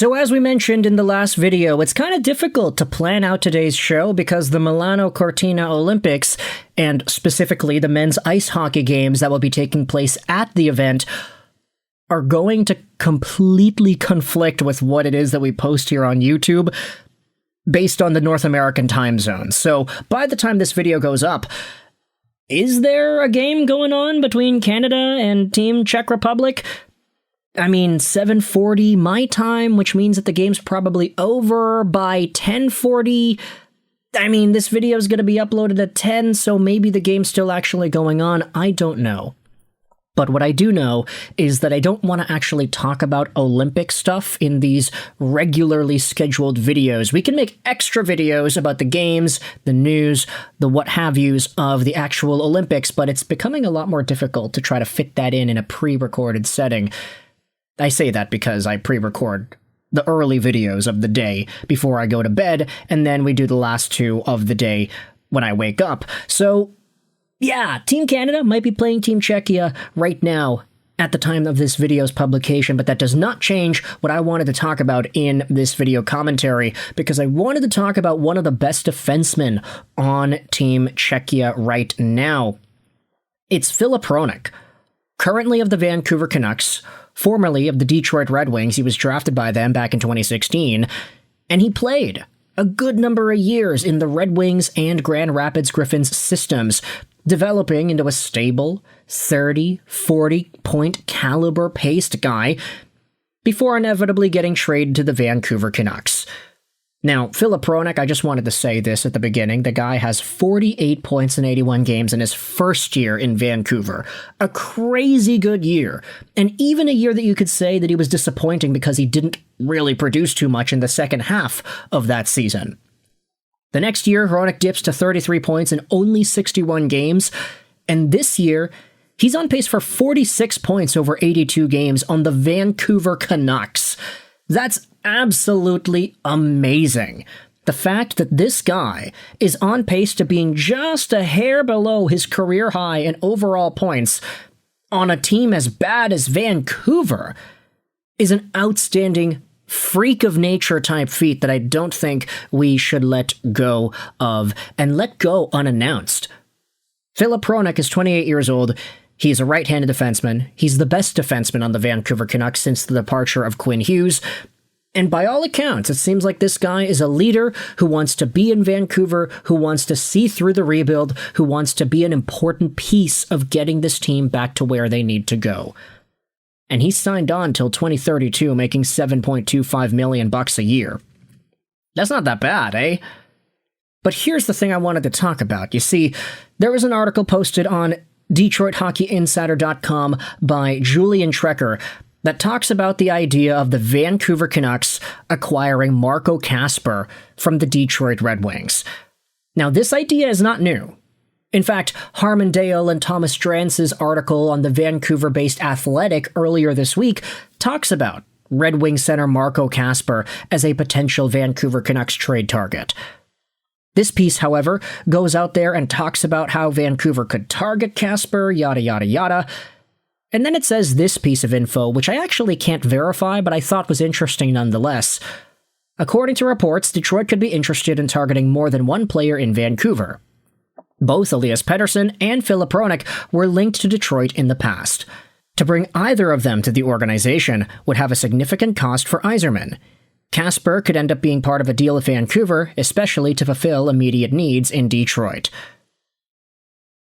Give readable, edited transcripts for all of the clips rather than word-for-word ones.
So as we mentioned in the last video, it's kind of difficult to plan out today's show because the Milano Cortina Olympics, and specifically the men's ice hockey games that will be taking place at the event, are going to completely conflict with what it is that we post here on YouTube based on the North American time zone. So by the time this video goes up, is there a game going on between Canada and Team Czech Republic? I mean, 7:40 my time, which means that the game's probably over by 10:40. I mean, this video is going to be uploaded at 10, so maybe the game's still actually going on. I don't know. But what I do know is that I don't want to actually talk about Olympic stuff in these regularly scheduled videos. We can make extra videos about the games, the news, the what-have-yous of the actual Olympics, but it's becoming a lot more difficult to try to fit that in a pre-recorded setting. I say that because I pre-record the early videos of the day before I go to bed, and then we do the last two of the day when I wake up. So, yeah, Team Canada might be playing Team Czechia right now at the time of this video's publication, but that does not change what I wanted to talk about in this video commentary, because I wanted to talk about one of the best defensemen on Team Czechia right now. It's Filip Hronek, currently of the Vancouver Canucks, formerly of the Detroit Red Wings. He was drafted by them back in 2016, and he played a good number of years in the Red Wings and Grand Rapids Griffins systems, developing into a stable 30, 40-point caliber paced guy before inevitably getting traded to the Vancouver Canucks. Now, Filip Hronek, I just wanted to say this at the beginning. The guy has 48 points in 81 games in his first year in Vancouver. A crazy good year. And even a year that you could say that he was disappointing because he didn't really produce too much in the second half of that season. The next year, Hronek dips to 33 points in only 61 games. And this year, he's on pace for 46 points over 82 games on the Vancouver Canucks. That's absolutely amazing. The fact that this guy is on pace to being just a hair below his career high in overall points on a team as bad as Vancouver is an outstanding freak of nature type feat that I don't think we should let go of, and let go unannounced. Filip Hronek is 28 years old. He's a right-handed defenseman. He's the best defenseman on the Vancouver Canucks since the departure of Quinn Hughes. And by all accounts, it seems like this guy is a leader who wants to be in Vancouver, who wants to see through the rebuild, who wants to be an important piece of getting this team back to where they need to go. And he's signed on till 2032, making $7.25 million a year. That's not that bad, eh? But here's the thing I wanted to talk about. You see, there was an article posted on DetroitHockeyInsider.com by Julian Trecker that talks about the idea of the Vancouver Canucks acquiring Marco Kasper from the Detroit Red Wings. Now, this idea is not new. In fact, Harman Dale and Thomas Strance's article on the Vancouver-based Athletic earlier this week talks about Red Wing center Marco Kasper as a potential Vancouver Canucks trade target. This piece, however, goes out there and talks about how Vancouver could target Kasper, yada yada yada. And then it says this piece of info, which I actually can't verify, but I thought was interesting nonetheless. According to reports, Detroit could be interested in targeting more than one player in Vancouver. Both Elias Pettersson and Filip Hronek were linked to Detroit in the past. To bring either of them to the organization would have a significant cost for Yzerman. Kasper could end up being part of a deal with Vancouver, especially to fulfill immediate needs in Detroit.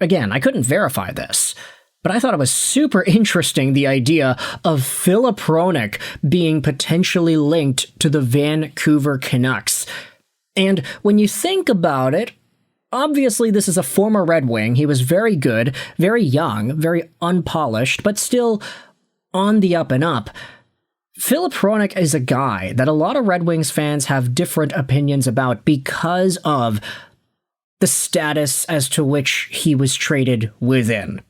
Again, I couldn't verify this, but I thought it was super interesting, the idea of Filip Hronek being potentially linked to the Vancouver Canucks. And when you think about it, obviously this is a former Red Wing. He was very good, very young, very unpolished, but still on the up and up. Filip Hronek is a guy that a lot of Red Wings fans have different opinions about because of the status as to which he was traded within.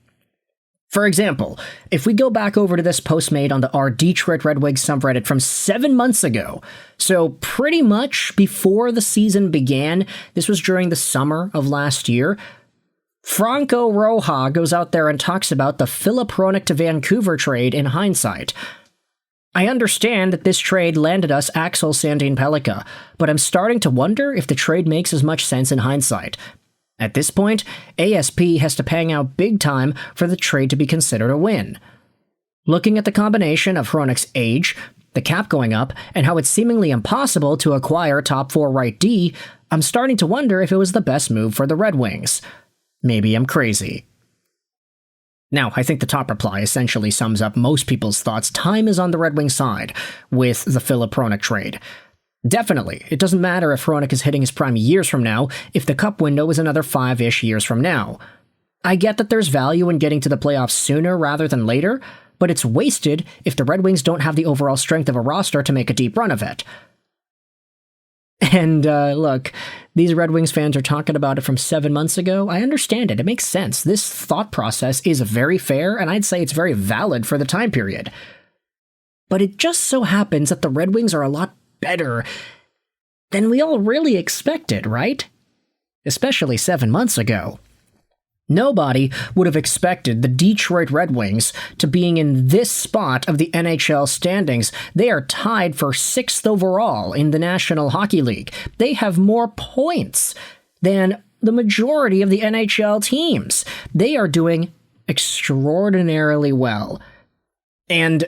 For example, if we go back over to this post made on our Detroit Red Wings subreddit from 7 months ago, so pretty much before the season began, this was during the summer of last year, Franco Roja goes out there and talks about the Filip Hronek to Vancouver trade in Hindsight. I understand that this trade landed us Axel Sandin Pellikka, but I'm starting to wonder if the trade makes as much sense in hindsight. At this point, ASP has to pang out big time for the trade to be considered a win. Looking at the combination of Hronek's age, the cap going up, and how it's seemingly impossible to acquire top 4 right D, I'm starting to wonder if it was the best move for the Red Wings. Maybe I'm crazy. Now, I think the top reply essentially sums up most people's thoughts. Time is on the Red Wings side with the Filip Hronek trade. Definitely, it doesn't matter if Hronek is hitting his prime years from now, if the cup window is another 5-ish years from now. I get that there's value in getting to the playoffs sooner rather than later, but it's wasted if the Red Wings don't have the overall strength of a roster to make a deep run of it. And look, these Red Wings fans are talking about it from 7 months ago. I understand it. It makes sense. This thought process is very fair, and I'd say it's very valid for the time period. But it just so happens that the Red Wings are a lot better than we all really expected, right? Especially 7 months ago. Nobody would have expected the Detroit Red Wings to being in this spot of the NHL standings. They are tied for 6th overall in the National Hockey League. They have more points than the majority of the NHL teams. They are doing extraordinarily well. And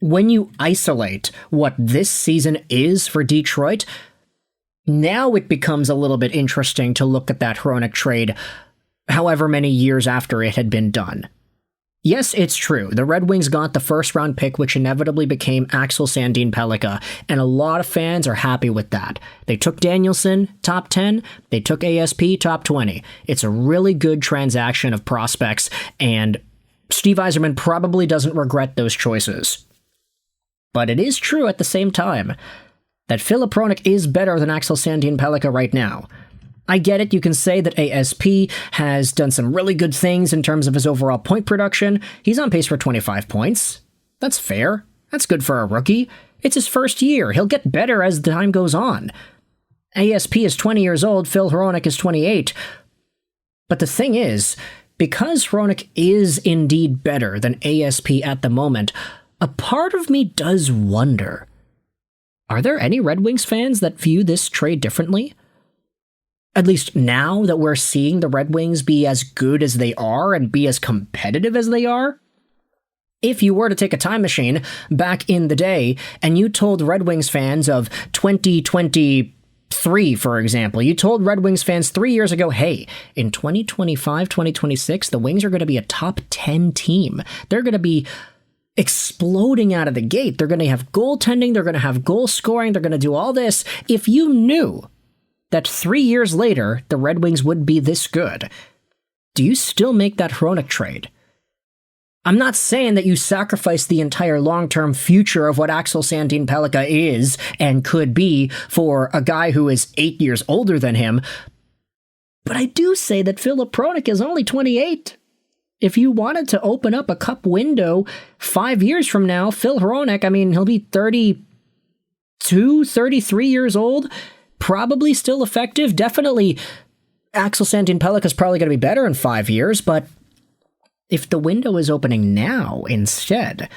when you isolate what this season is for Detroit, now it becomes a little bit interesting to look at that Hronek trade however many years after it had been done. Yes, it's true. The Red Wings got the first-round pick, which inevitably became Axel Sandin Pellikka, and a lot of fans are happy with that. They took Danielson, top 10. They took ASP, top 20. It's a really good transaction of prospects, and Steve Yzerman probably doesn't regret those choices. But it is true at the same time that Filip Hronek is better than Axel Sandin Pellikka right now. I get it, you can say that ASP has done some really good things in terms of his overall point production. He's on pace for 25 points. That's fair. That's good for a rookie. It's his first year. He'll get better as the time goes on. ASP is 20 years old, Phil Hronek is 28. But the thing is, because Hronek is indeed better than ASP at the moment, a part of me does wonder, are there any Red Wings fans that view this trade differently? At least now that we're seeing the Red Wings be as good as they are and be as competitive as they are? If you were to take a time machine back in the day and you told Red Wings fans of 2023, for example, you told Red Wings fans 3 years ago, hey, in 2025, 2026, the Wings are going to be a top 10 team. They're going to be exploding out of the gate. They're going to have goaltending. They're going to have goal scoring. They're going to do all this. If you knew that 3 years later, the Red Wings would be this good, do you still make that Hronek trade? I'm not saying that you sacrifice the entire long-term future of what Axel Sandin Pellikka is and could be for a guy who is 8 years older than him, but I do say that Filip Hronek is only 28. If you wanted to open up a cup window 5 years from now, Phil Hronek, I mean, he'll be 32, 33 years old, probably still effective. Definitely Axel Sandin Pellikka is probably going to be better in 5 years, but if the window is opening now instead,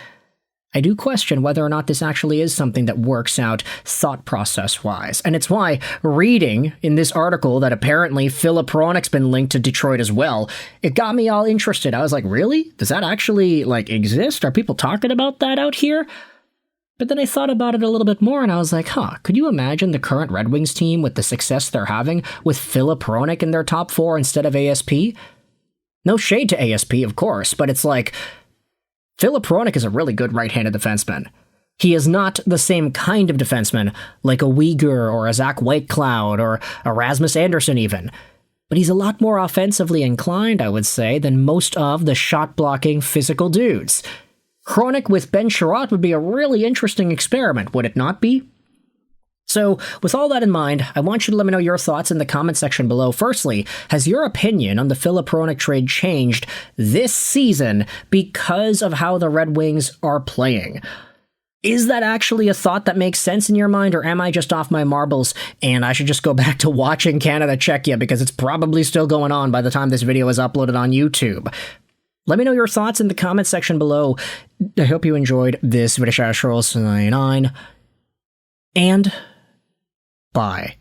I do question whether or not this actually is something that works out thought process-wise. And it's why reading in this article that apparently Filip Hronek's been linked to Detroit as well, it got me all interested. I was like, really? Does that actually, exist? Are people talking about that out here? But then I thought about it a little bit more, and I was like, could you imagine the current Red Wings team with the success they're having with Filip Hronek in their top 4 instead of ASP? No shade to ASP, of course, but it's like, Filip Hronek is a really good right-handed defenseman. He is not the same kind of defenseman like a Uyghur or a Zach Whitecloud or a Rasmus Andersson even. But he's a lot more offensively inclined, I would say, than most of the shot-blocking physical dudes. Hronek with Ben Sherratt would be a really interesting experiment, would it not be? So, with all that in mind, I want you to let me know your thoughts in the comment section below. Firstly, has your opinion on the Filip Hronek trade changed this season because of how the Red Wings are playing? Is that actually a thought that makes sense in your mind, or am I just off my marbles and I should just go back to watching Canada Czechia because it's probably still going on by the time this video is uploaded on YouTube? Let me know your thoughts in the comment section below. I hope you enjoyed this video. And bye.